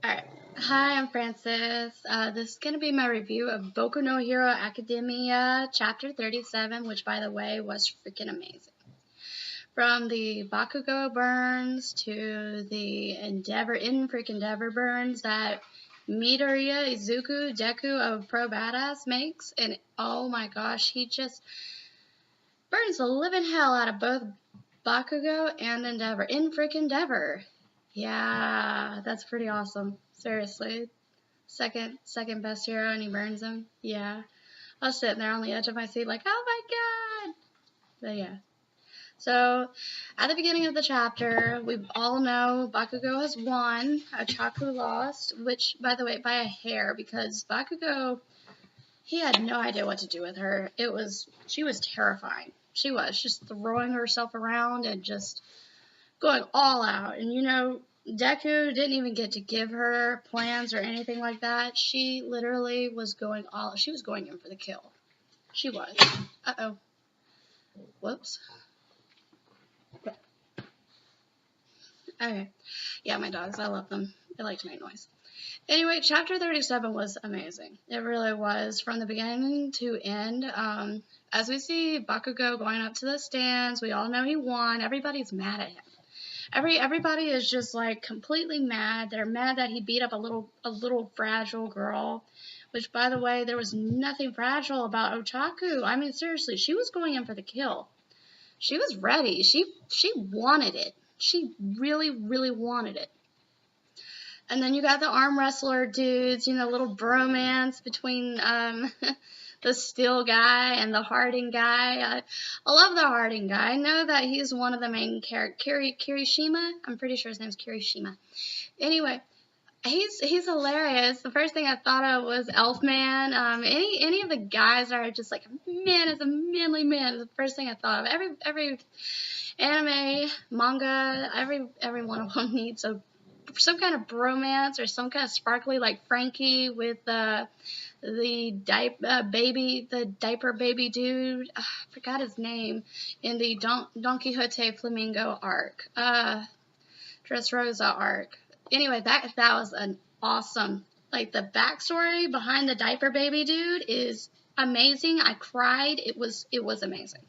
Alright. Hi, I'm Francis. This is going to be my review of Boku no Hero Academia Chapter 37, which, by the way, was freaking amazing. From the Bakugou burns to the Endeavor burns that Midoriya Izuku Deku of Pro Badass makes, and oh my gosh, he just burns the living hell out of both Bakugou and Endeavor. Yeah, that's pretty awesome. Seriously. Second best hero and he burns him. Yeah. I was sitting there on the edge of my seat like, oh my god! But yeah. So, at the beginning of the chapter, we all know Bakugou has won, Ochaku lost, which, by the way, by a hair, because Bakugou, he had no idea what to do with her. She was terrifying. She was, just throwing herself around and just going all out. And Deku didn't even get to give her plans or anything like that. She literally was going she was going in for the kill. She was. Uh-oh. Whoops. Okay. Yeah, my dogs, I love them. They like to make noise. Anyway, chapter 37 was amazing. It really was, from the beginning to end. As we see Bakugou going up to the stands, we all know he won. Everybody's mad at him. Everybody is just like completely mad. They're mad that he beat up a little fragile girl, which, by the way, there was nothing fragile about Ochaku. I mean, seriously, she was going in for the kill. She was ready. She wanted it. She really, really wanted it. And then you got the arm wrestler dudes, little bromance between the Steel guy and the Harding guy. I love the Harding guy. I know that he's one of the main characters. Kirishima? I'm pretty sure his name's Kirishima. Anyway, he's hilarious. The first thing I thought of was Elfman. Any of the guys are just like, man, is a manly man. The first thing I thought of. Every anime, manga, every one of them needs some kind of bromance or some kind of sparkly, like Frankie with the diaper baby dude. I forgot his name in the Don Quixote Flamingo arc, Dressrosa arc. Anyway, that was an awesome. Like, the backstory behind the diaper baby dude is amazing. I cried. It was amazing.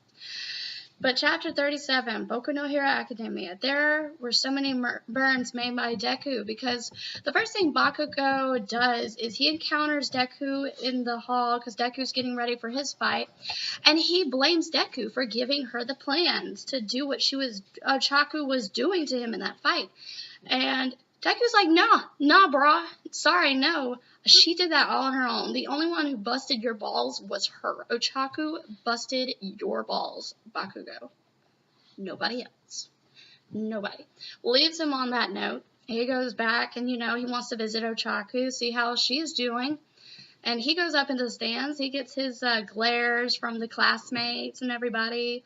But chapter 37, Boku no Hero Academia, there were so many burns made by Deku, because the first thing Bakugou does is he encounters Deku in the hall because Deku's getting ready for his fight, and he blames Deku for giving her the plans to do what Ochaku was doing to him in that fight. And Deku's like, nah, brah, sorry, no. She did that all on her own. The only one who busted your balls was her. Ochaku busted your balls, Bakugou. Nobody else. Nobody. Leaves him on that note. He goes back and, he wants to visit Ochaku, see how she's doing. And he goes up into the stands. He gets his glares from the classmates and everybody.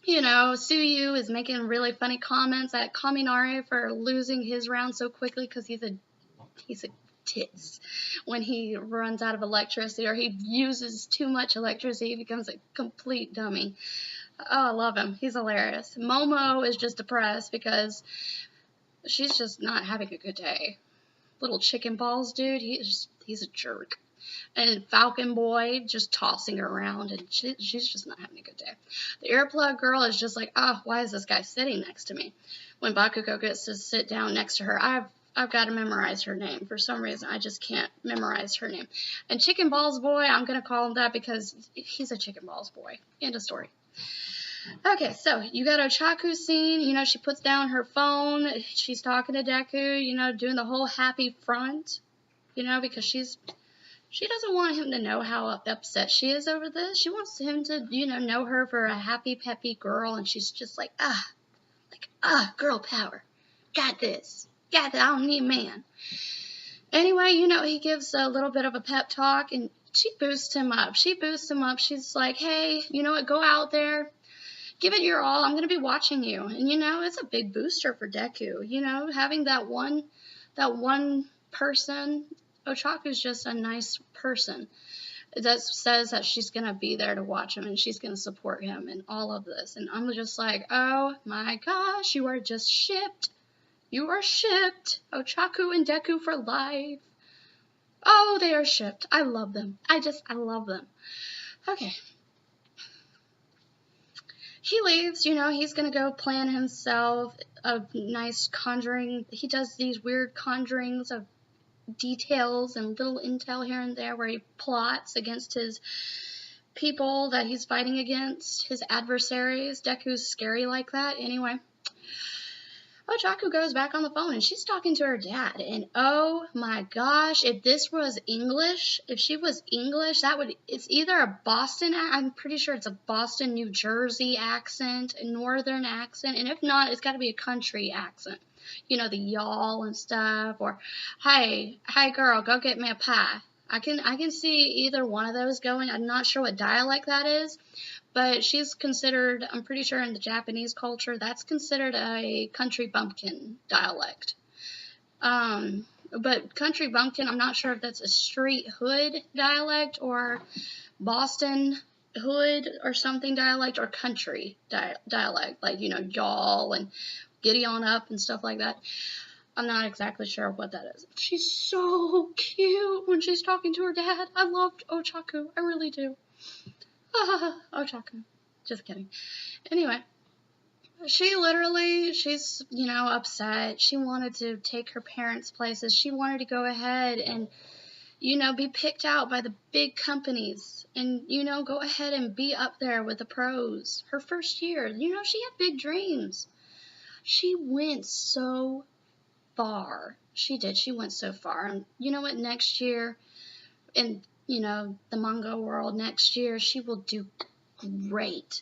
Suyu is making really funny comments at Kaminari for losing his round so quickly because he's a tits. When he runs out of electricity or he uses too much electricity, he becomes a complete dummy. Oh, I love him. He's hilarious. Momo is just depressed because she's just not having a good day. Little chicken balls dude, he's a jerk. And Falcon Boy just tossing her around, and she's just not having a good day. The earplug girl is just like, oh, why is this guy sitting next to me? When Bakugou gets to sit down next to her, I've got to memorize her name. For some reason, I just can't memorize her name. And Chicken Balls Boy, I'm going to call him that because he's a Chicken Balls Boy. End of story. Okay, so you got Ochaku's scene. She puts down her phone. She's talking to Deku, doing the whole happy front, because she doesn't want him to know how upset she is over this. She wants him to, know her for a happy, peppy girl, and she's just like, girl power. Got this. I don't need a man. Anyway, he gives a little bit of a pep talk, and she boosts him up. She's like, hey, you know what? Go out there. Give it your all. I'm going to be watching you. And, it's a big booster for Deku. Having that one person. Ochaku's just a nice person that says that she's going to be there to watch him and she's going to support him in all of this. And I'm just like, oh my gosh, you are just shipped. You are shipped. Ochaku and Deku for life. Oh, they are shipped. I love them. I love them. Okay. He leaves, he's gonna go plan himself a nice conjuring. He does these weird conjurings of details and little intel here and there where he plots against his people that he's fighting against, his adversaries. Deku's scary like that. Anyway, Ochaku goes back on the phone and she's talking to her dad. And oh my gosh, if this was English, if she was English, it's either a Boston, I'm pretty sure it's a Boston, New Jersey accent, a northern accent. And if not, it's got to be a country accent. The y'all and stuff, or hey girl, go get me a pie. I can see either one of those going. I'm not sure what dialect that is, but she's considered, I'm pretty sure in the Japanese culture, that's considered a country bumpkin dialect. But country bumpkin, I'm not sure if that's a street hood dialect or Boston hood or something dialect, or country dialect, like, y'all and giddy on up and stuff like that. I'm not exactly sure what that is. She's so cute when she's talking to her dad. I loved Ochaku. I really do. Ochaku. Just kidding. Anyway, she's, upset. She wanted to take her parents' places. She wanted to go ahead and, be picked out by the big companies and, go ahead and be up there with the pros. Her first year, she had big dreams. She went so far. She did. She went so far. And you know what? Next year, in, the manga world, next year, she will do great.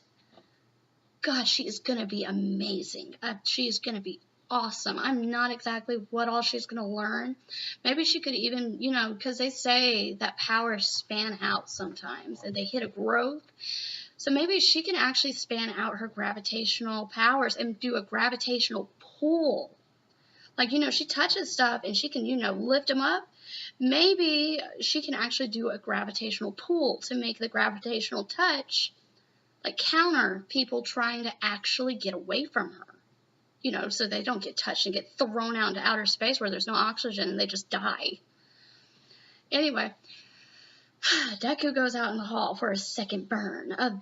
God, she is going to be amazing. She is going to be awesome. I'm not exactly what all she's going to learn. Maybe she could even, because they say that powers span out sometimes and they hit a growth. So maybe she can actually span out her gravitational powers and do a gravitational pull. Like, she touches stuff and she can, lift them up. Maybe she can actually do a gravitational pull to make the gravitational touch, like, counter people trying to actually get away from her. So they don't get touched and get thrown out into outer space where there's no oxygen and they just die. Anyway, Deku goes out in the hall for a second burn of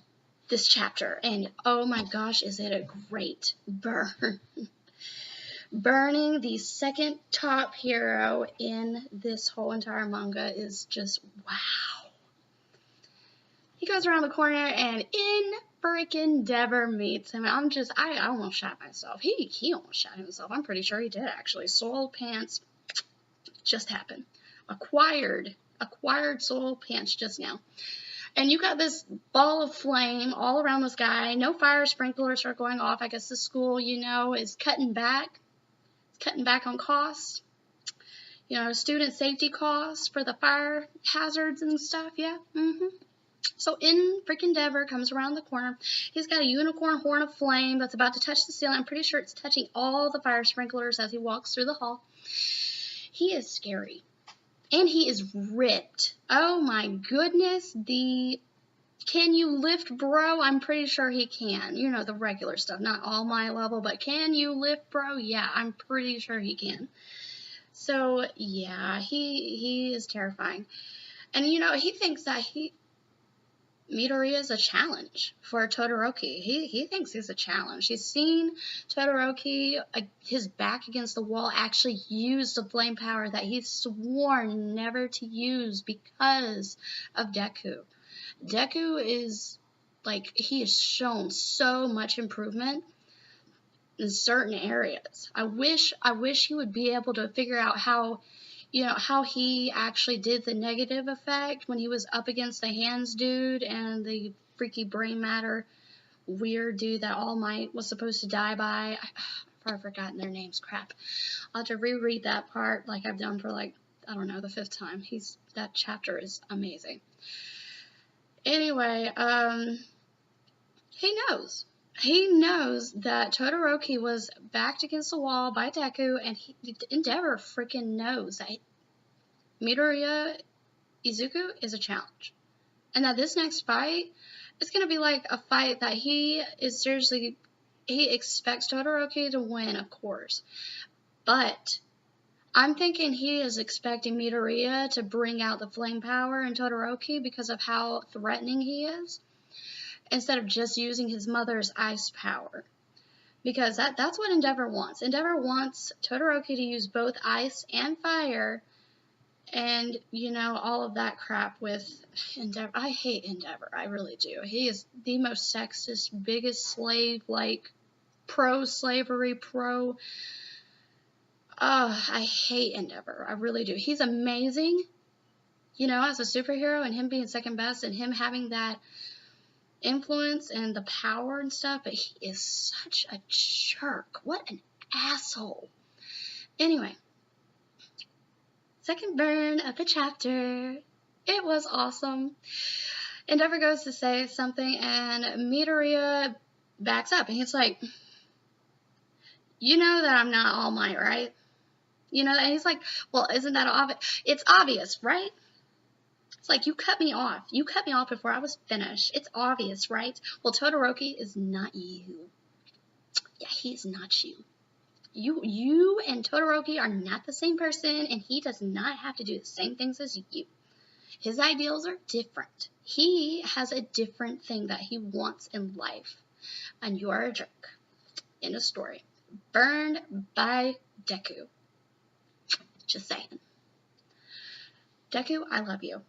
this chapter, and oh my gosh, is it a great burn. Burning the second top hero in this whole entire manga is just wow. He goes around the corner and Endeavor meets him. I almost shot myself. He almost shot himself. I'm pretty sure he did actually. Soiled pants just happened. Acquired soiled pants just now. And you got this ball of flame all around this guy. No fire sprinklers are going off. I guess the school, is cutting back. Cutting back on costs. Student safety costs for the fire hazards and stuff. Yeah. So Endeavor comes around the corner. He's got a unicorn horn of flame that's about to touch the ceiling. I'm pretty sure it's touching all the fire sprinklers as he walks through the hall. He is scary. And he is ripped. Oh my goodness. Can you lift, bro? I'm pretty sure he can. The regular stuff. Not all my level, but can you lift, bro? Yeah, I'm pretty sure he can. So, yeah, he is terrifying. And, he thinks that Midoriya is a challenge for Todoroki. He thinks he's a challenge. He's seen Todoroki, his back against the wall, actually use the flame power that he's sworn never to use because of Deku. Deku is, he has shown so much improvement in certain areas. I wish he would be able to figure out how he actually did the negative effect when he was up against the hands dude and the freaky brain matter weird dude that All Might was supposed to die by. I've forgotten their names. Crap. I'll have to reread that part like I've done for I don't know, the 5th time. That chapter is amazing. Anyway, he knows. He knows that Todoroki was backed against the wall by Deku, and Endeavor freaking knows that Midoriya Izuku is a challenge. And that this next fight is going to be like a fight that he expects Todoroki to win, of course. But I'm thinking he is expecting Midoriya to bring out the flame power in Todoroki because of how threatening he is, instead of just using his mother's ice power. Because that's what Endeavor wants. Endeavor wants Todoroki to use both ice and fire, and, you know, all of that crap with Endeavor. I hate Endeavor. I really do. He is the most sexist, biggest slave, like, pro-slavery, I hate Endeavor. I really do. He's amazing, you know, as a superhero, and him being second best, and him having that influence and the power and stuff, but he is such a jerk. What an asshole. Anyway, second burn of the chapter. It was awesome. Endeavor goes to say something, and Midoriya backs up, and he's like, you know that I'm not All Might, right? You know, and he's like, well, isn't that obvious? It's obvious, right? It's like, you cut me off. You cut me off before I was finished. It's obvious, right? Well, Todoroki is not you. Yeah, he's not you. You and Todoroki are not the same person, and he does not have to do the same things as you. His ideals are different. He has a different thing that he wants in life. And you are a jerk. End of story. Burned by Deku. Just saying. Deku, I love you.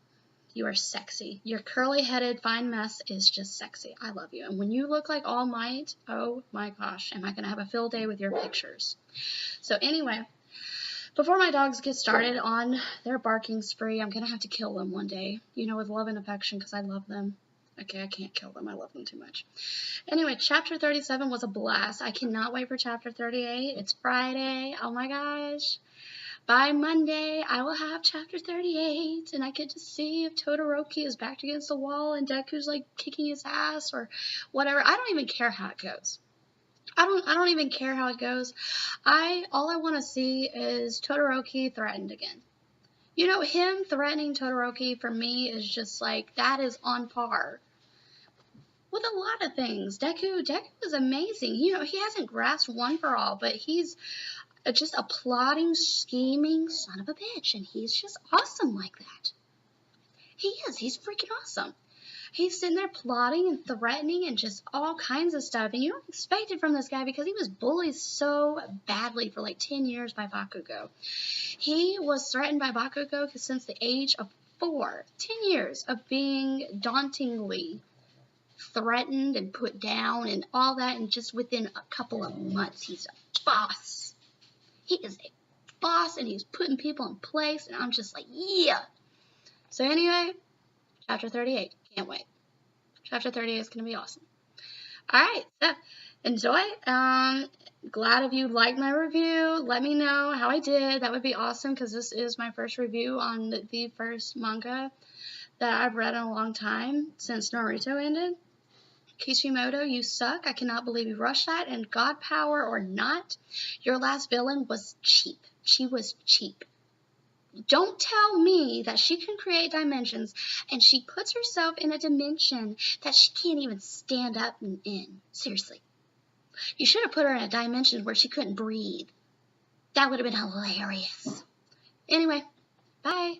You are sexy. Your curly-headed fine mess is just sexy. I love you. And when you look like All Might, oh my gosh, am I going to have a field day with your pictures. So anyway, before my dogs get started on their barking spree, I'm going to have to kill them one day, you know, with love and affection, because I love them. Okay, I can't kill them. I love them too much. Anyway, Chapter 37 was a blast. I cannot wait for Chapter 38. It's Friday. Oh my gosh. By Monday, I will have Chapter 38, and I get to see if Todoroki is backed against the wall and Deku's, like, kicking his ass or whatever. I don't even care how it goes. I don't even care how it goes. All I want to see is Todoroki threatened again. You know, him threatening Todoroki, for me, is just like, that is on par with a lot of things. Deku is amazing. You know, he hasn't grasped one for all, but he's just a plotting, scheming son of a bitch, and he's just awesome like that. He is. He's freaking awesome. He's sitting there plotting and threatening and just all kinds of stuff, and you don't expect it from this guy because he was bullied so badly for like 10 years by Bakugou. He was threatened by Bakugou since the age of 4. 10 years of being dauntingly threatened and put down and all that, and just within a couple of months, he's a boss. He is a boss, and he's putting people in place, and I'm just like, yeah. So anyway, Chapter 38. Can't wait. Chapter 38 is going to be awesome. Alright, so enjoy. Glad if you liked my review. Let me know how I did. That would be awesome, because this is my first review on the first manga that I've read in a long time, since Naruto ended. Kishimoto, you suck. I cannot believe you rushed that, and God power or not, your last villain was cheap. She was cheap. Don't tell me that she can create dimensions, and she puts herself in a dimension that she can't even stand up in. Seriously. You should have put her in a dimension where she couldn't breathe. That would have been hilarious. Anyway, bye.